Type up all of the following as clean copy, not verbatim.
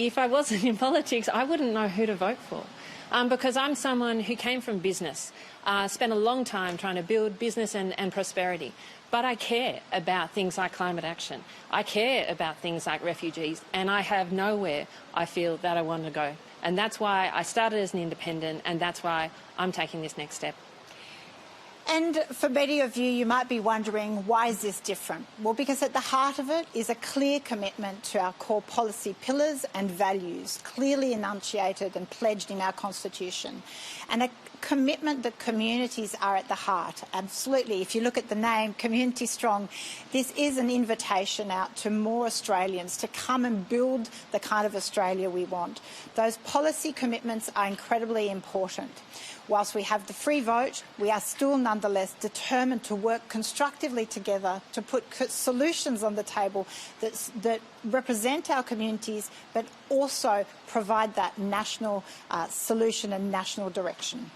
if I wasn't in politics, I wouldn't know who to vote for. Because I'm someone who came from business, spent a long time trying to build business and prosperity. But I care about things like climate action. I care about things like refugees, and I have nowhere I feel that I want to go. And that's why I started as an independent, and that's why I'm taking this next step. And for many of you, you might be wondering, why is this different? Well, because at the heart of it is a clear commitment to our core policy pillars and values, clearly enunciated and pledged in our Constitution, and a commitment that communities are at the heart. Absolutely. If you look at the name, Community Strong, this is an invitation out to more Australians to come and build the kind of Australia we want. Those policy commitments are incredibly important. Whilst we have the free vote, we are still nonetheless determined to work constructively together to put solutions on the table that represent our communities, but also provide that national solution and national direction.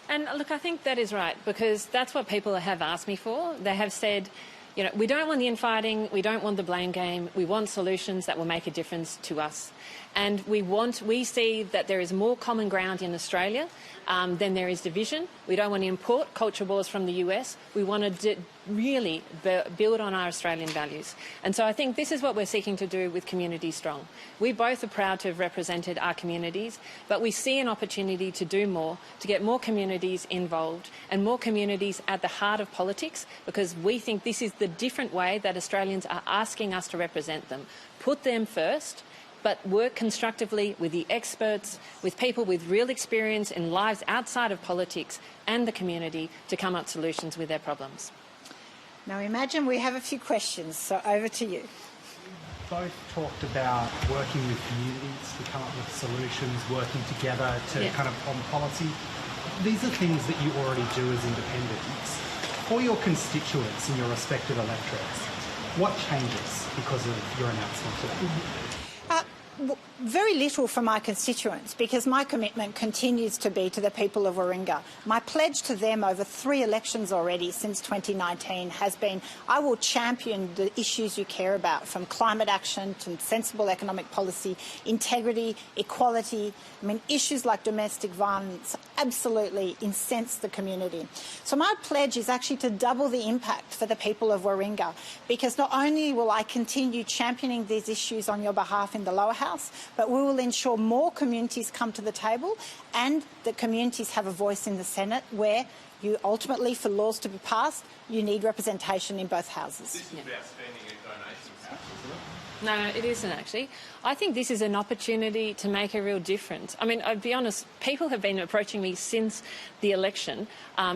And look, I think that is right, because that's what people have asked me for. They have said, you know, we don't want the infighting, we don't want the blame game, we want solutions that will make a difference to us. And we see that there is more common ground in Australia than there is division. We don't want to import culture wars from the US. We want to really build on our Australian values. And so I think this is what we're seeking to do with Community Strong. We both are proud to have represented our communities, but we see an opportunity to do more, to get more communities involved and more communities at the heart of politics, because we think this is the different way that Australians are asking us to represent them. Put them first, but work constructively with the experts, with people with real experience in lives outside of politics and the community to come up with solutions with their problems. Now imagine we have a few questions, so over to you. Both talked about working with communities to come up with solutions, working together to kind of on policy. These are things that you already do as independents. For your constituents in your respective electorates, what changes because of your announcement today? Very little for my constituents, because my commitment continues to be to the people of Warringah. My pledge to them over 3 elections already since 2019 has been, I will champion the issues you care about, from climate action to sensible economic policy, integrity, equality. I mean, issues like domestic violence absolutely incense the community. So my pledge is actually to double the impact for the people of Warringah, because not only will I continue championing these issues on your behalf in the lower house, but we will ensure more communities come to the table and that communities have a voice in the Senate, where you ultimately, for laws to be passed, you need representation in both houses. This is about spending a donation tax, isn't it? No, it isn't actually. I think this is an opportunity to make a real difference. I mean, I'll be honest, people have been approaching me since the election,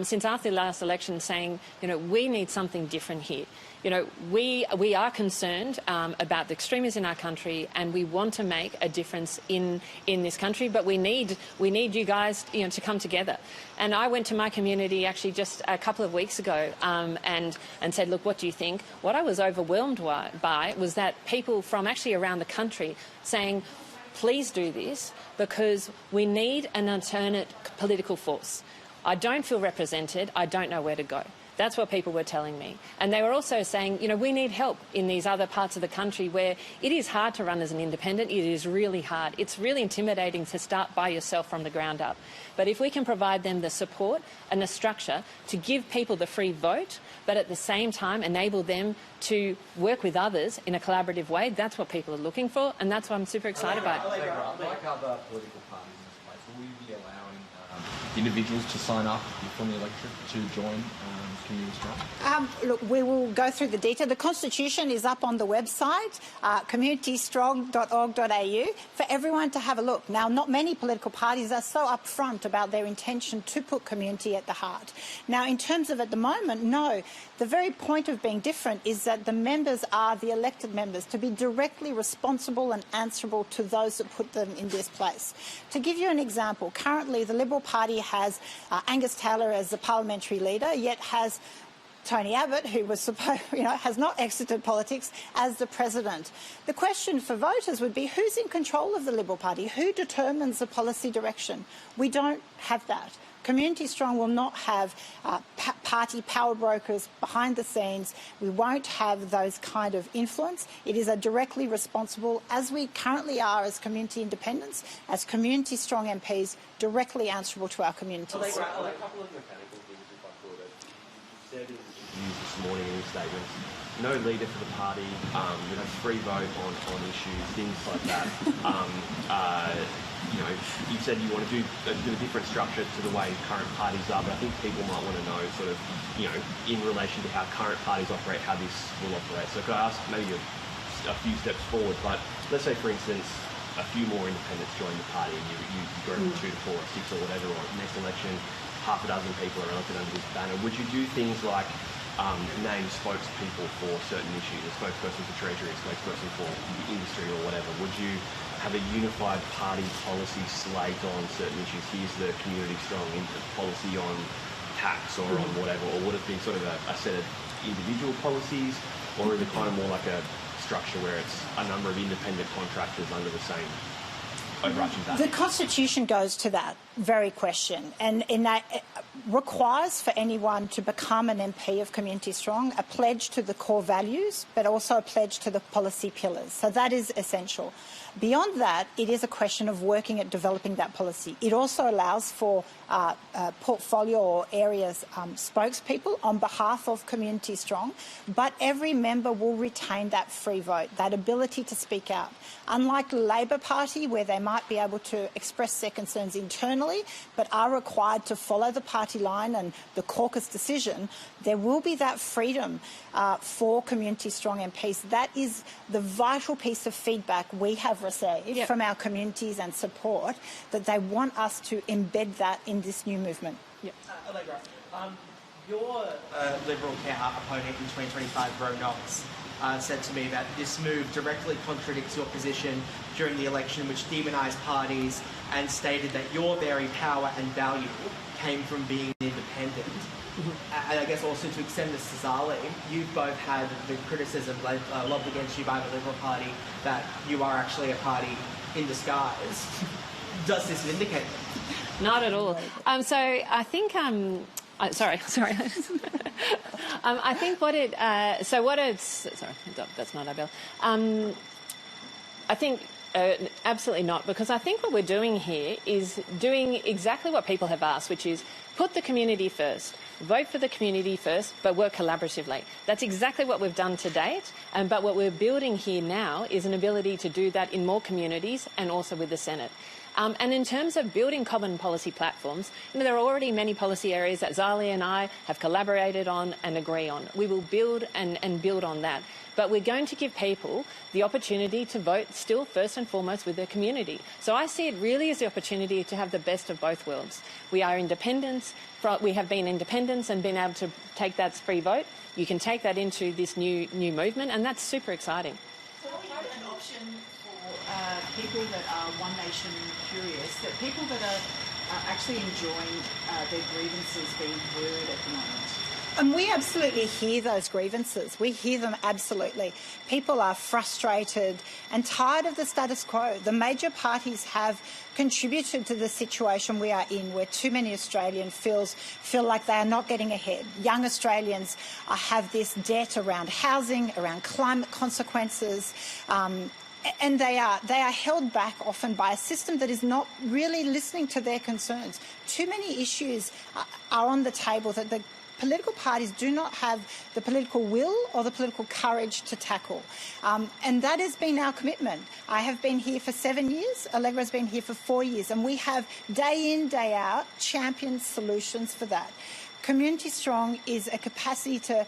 since after the last election, saying, you know, we need something different here. You know, we are concerned about the extremism in our country, and we want to make a difference in this country, but we need you guys, you know, to come together. And I went to my community actually just a couple of weeks ago and said, look, what do you think? What I was overwhelmed by was that people from actually around the country saying, please do this, because we need an alternate political force. I don't feel represented. I don't know where to go. That's what people were telling me. And they were also saying, you know, we need help in these other parts of the country where it is hard to run as an independent. It is really hard. It's really intimidating to start by yourself from the ground up. But if we can provide them the support and the structure to give people the free vote, but at the same time enable them to work with others in a collaborative way, that's what people are looking for, and that's what I'm super excited about. Like other political parties in this place, will you be allowing individuals to sign up from the electorate to join Community Strong? Look, we will go through the detail. The Constitution is up on the website, communitystrong.org.au, for everyone to have a look. Now, not many political parties are so upfront about their intention to put community at the heart. Now, in terms of at the moment, no. The very point of being different is that the members are the elected members, to be directly responsible and answerable to those that put them in this place. To give you an example, currently the Liberal Party has Angus Taylor as the parliamentary leader, yet has Tony Abbott, who was has not exited politics, as the president. The question for voters would be, who's in control of the Liberal Party? Who determines the policy direction? We don't have that. Community Strong will not have party power brokers behind the scenes. We won't have those kind of influence. It is a directly responsible, as we currently are as community independents, as Community Strong MPs, directly answerable to our communities. A couple of mechanical things, if I could. You said in interviews this morning in your statements, no leader for the party, free vote on issues, things like that. You said you want to do a different structure to the way current parties are, but I think people might want to know in relation to how current parties operate, how this will operate. So could I ask maybe a few steps forward, but let's say, for instance, a few more independents join the party and you go from 2 to 4 or 6 or whatever, or next election, half a dozen people are elected under this banner. Would you do things like name spokespeople for certain issues, a spokesperson for Treasury, a spokesperson for the industry or whatever? Would you have a unified party policy slate on certain issues? Here's the Community Strong policy on tax or on whatever, or would it be sort of a set of individual policies, or is it kind of more like a structure where it's a number of independent contractors under the same overarching banner? The Constitution goes to that very question, and in that it requires for anyone to become an MP of Community Strong a pledge to the core values, but also a pledge to the policy pillars. So that is essential. Beyond that, it is a question of working at developing that policy. It also allows for portfolio or areas spokespeople on behalf of Community Strong, but every member will retain that free vote, that ability to speak out. Unlike the Labor Party, where they might be able to express their concerns internally, but are required to follow the party line and the caucus decision, there will be that freedom for Community Strong MPs. That is the vital piece of feedback we have received from our communities and support, that they want us to embed that in this new movement. Allegra, your Liberal opponent in 2025, Ro Knox, said to me that this move directly contradicts your position during the election, which demonised parties and stated that your very power and value came from being independent. And I guess also to extend this to Zali, you've both had the criticism lobbed against you by the Liberal Party that you are actually a party in disguise. Does this vindicate them? Not at all. So I think sorry. I think what it sorry, that's not our bill. I think absolutely not, because I think what we're doing here is doing exactly what people have asked, which is put the community first. Vote for the community first, but work collaboratively. That's exactly what we've done to date, but what we're building here now is an ability to do that in more communities and also with the Senate. And in terms of building common policy platforms, there are already many policy areas that Zali and I have collaborated on and agree on. We will build and build on that. But we're going to give people the opportunity to vote still first and foremost with their community. So I see it really as the opportunity to have the best of both worlds. We are independents. We have been independents and been able to take that free vote. You can take that into this new movement, and that's super exciting. So we have an option for people that are One Nation curious, that people that are actually enjoying their grievances being heard at the moment. And we absolutely hear those grievances. We hear them absolutely. People are frustrated and tired of the status quo. The major parties have contributed to the situation we are in, where too many Australians feel like they are not getting ahead. Young Australians have this debt around housing, around climate consequences, and they are held back often by a system that is not really listening to their concerns. Too many issues are on the table that the political parties do not have the political will or the political courage to tackle. And that has been our commitment. I have been here for 7 years, Allegra has been here for 4 years, and we have day in, day out championed solutions for that. Community Strong is a capacity to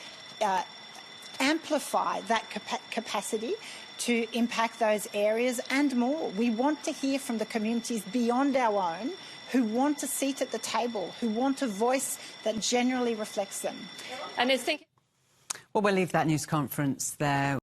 amplify that capacity to impact those areas and more. We want to hear from the communities beyond our own who want a seat at the table, who want a voice that generally reflects them. And it's thinking. Well, we'll leave that news conference there.